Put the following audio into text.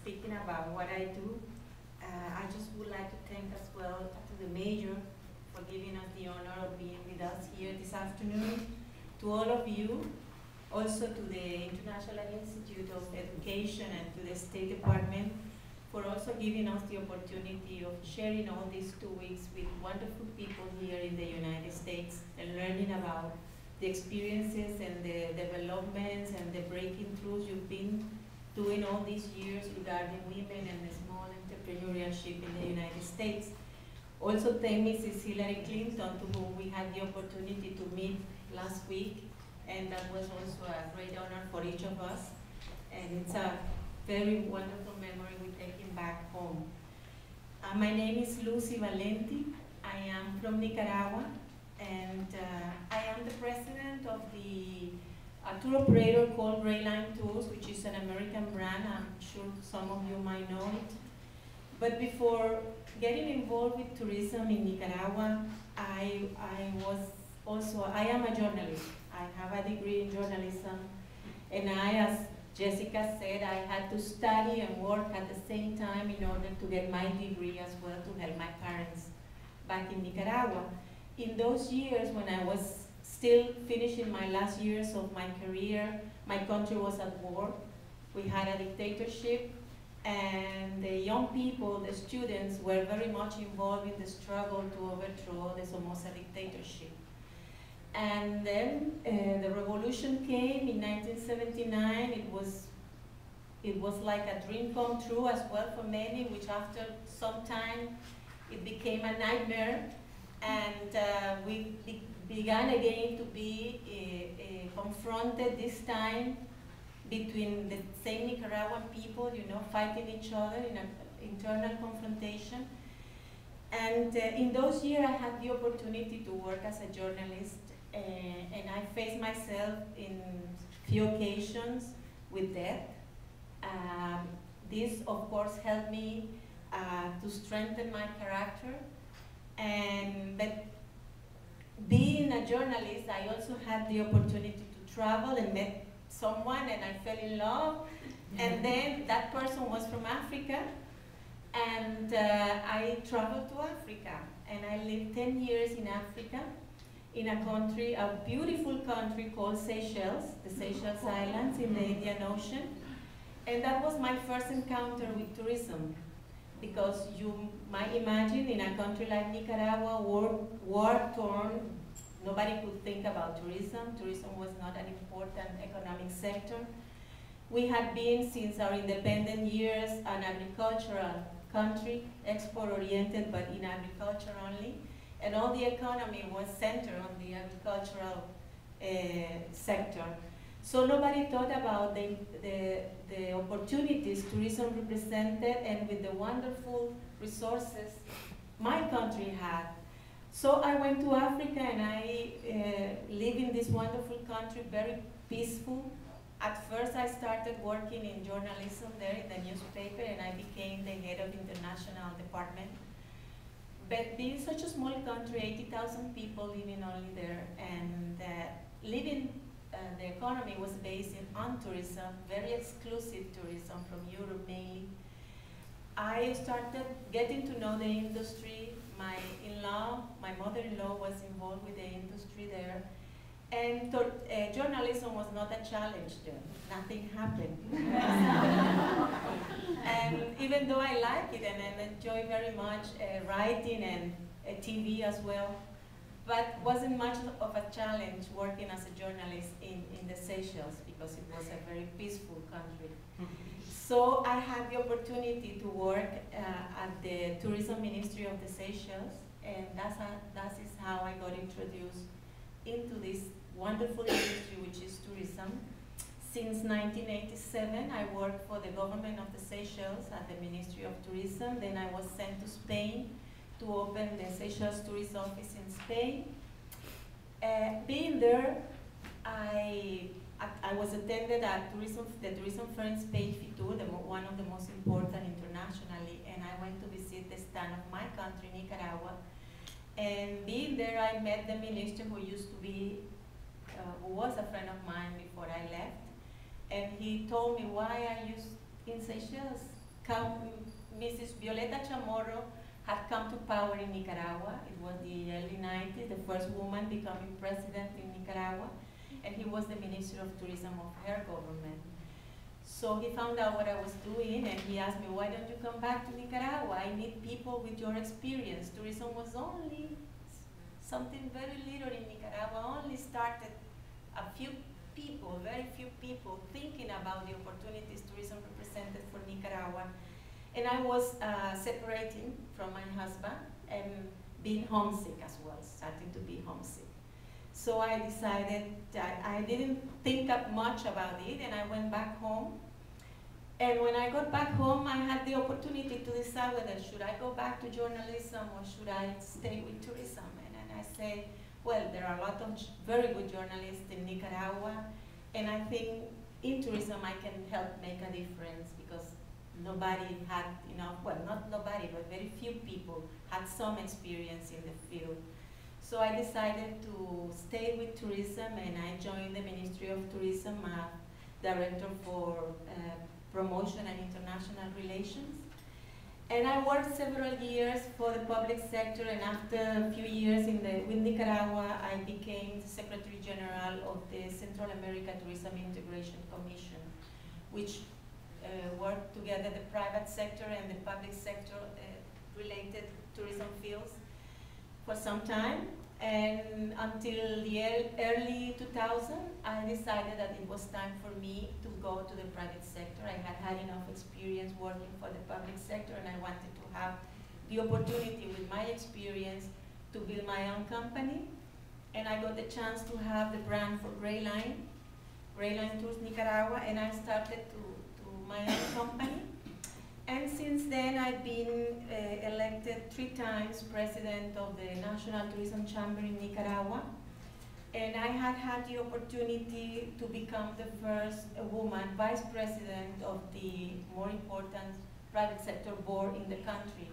speaking about what I do. I just would like to thank as well to the Mayor for giving us the honor of being with us here this afternoon, to all of you, also to the International Institute of Education and to the State Department for also giving us the opportunity of sharing all these 2 weeks with wonderful people here in the United States and learning about the experiences and the developments and the breaking throughs you've been doing all these years regarding women and the small entrepreneurship in the United States. Also thank Mrs. Hillary Clinton, to whom we had the opportunity to meet last week, and that was also a great honor for each of us. And it's a very wonderful memory we're taking back home. My name is Luci Valenti. I am from Nicaragua, and I am the president of the tour operator called Grayline Tours, which is an American brand. I'm sure some of you might know it. But before getting involved with tourism in Nicaragua, I am a journalist. I have a degree in journalism, and as Jessica said, I had to study and work at the same time in order to get my degree as well to help my parents back in Nicaragua. In those years when I was still finishing my last years of my career, my country was at war. We had a dictatorship, and the young people, the students, were very much involved in the struggle to overthrow the Somoza dictatorship. And then the revolution came in 1979. It was like a dream come true as well for many, which after some time it became a nightmare. And we began again to be confronted, this time between the same Nicaraguan people, fighting each other in an internal confrontation. And in those years I had the opportunity to work as a journalist, and I faced myself in few occasions with death. This of course helped me to strengthen my character. But being a journalist, I also had the opportunity to travel and met someone, and I fell in love. And then that person was from Africa, and I traveled to Africa, and I lived 10 years in Africa, in a country, a beautiful country called Seychelles, the Seychelles Islands in the Indian Ocean. And that was my first encounter with tourism, because you might imagine in a country like Nicaragua, war-torn, nobody could think about tourism. Tourism was not an important economic sector. We had been, since our independent years, an agricultural country, export-oriented, but in agriculture only. And all the economy was centered on the agricultural sector. So nobody thought about the opportunities tourism represented, and with the wonderful resources my country had. So I went to Africa, and I live in this wonderful country, very peaceful. At first I started working in journalism there in the newspaper, and I became the head of the international department. But being such a small country, 80,000 people living only there, and the economy was based on tourism, very exclusive tourism from Europe mainly. I started getting to know the industry. My in-law, my mother-in-law was involved with the industry there. And journalism was not a challenge there. Nothing happened. And even though I like it and I enjoy very much writing and TV as well, but wasn't much of a challenge working as a journalist in the Seychelles, because it was a very peaceful country. So I had the opportunity to work at the Tourism Ministry of the Seychelles, and that is how I got introduced into this wonderful industry, which is tourism. Since 1987, I worked for the government of the Seychelles at the Ministry of Tourism. Then I was sent to Spain to open the Seychelles Tourist Office in Spain. Being there, I was attended at the tourism fair in Spain, Fitur, one of the most important internationally, and I went to visit the stand of my country, Nicaragua. And being there, I met the minister who used to be, who was a friend of mine before I left. And he told me, why are you in Seychelles? Mrs. Violeta Chamorro had come to power in Nicaragua. It was the early 90s, the first woman becoming president in Nicaragua, and he was the Minister of Tourism of her government. So he found out what I was doing, and he asked me, why don't you come back to Nicaragua? I need people with your experience. Tourism was only something very little in Nicaragua, only started a few people, very few people thinking about the opportunities tourism represented for Nicaragua. And I was separating from my husband and being homesick as well, starting to be homesick. So I decided that I didn't think up much about it, and I went back home. And when I got back home, I had the opportunity to decide whether should I go back to journalism or should I stay with tourism. And I said, well, there are a lot of very good journalists in Nicaragua, and I think in tourism I can help make a difference because nobody had enough, well, not nobody, but very few people had some experience in the field. So I decided to stay with tourism, and I joined the Ministry of Tourism, Director for Promotion and International Relations. And I worked several years for the public sector, and after a few years with Nicaragua, I became the Secretary General of the Central America Tourism Integration Commission, which worked together the private sector and the public sector related tourism fields for some time. And until the early 2000, I decided that it was time for me to go to the private sector. I had had enough experience working for the public sector, and I wanted to have the opportunity with my experience to build my own company. And I got the chance to have the brand for Grayline, Grayline Tours Nicaragua, and I started to my own company. And since then, I've been elected 3 times president of the National Tourism Chamber in Nicaragua. And I had the opportunity to become the first woman vice president of the more important private sector board in the country.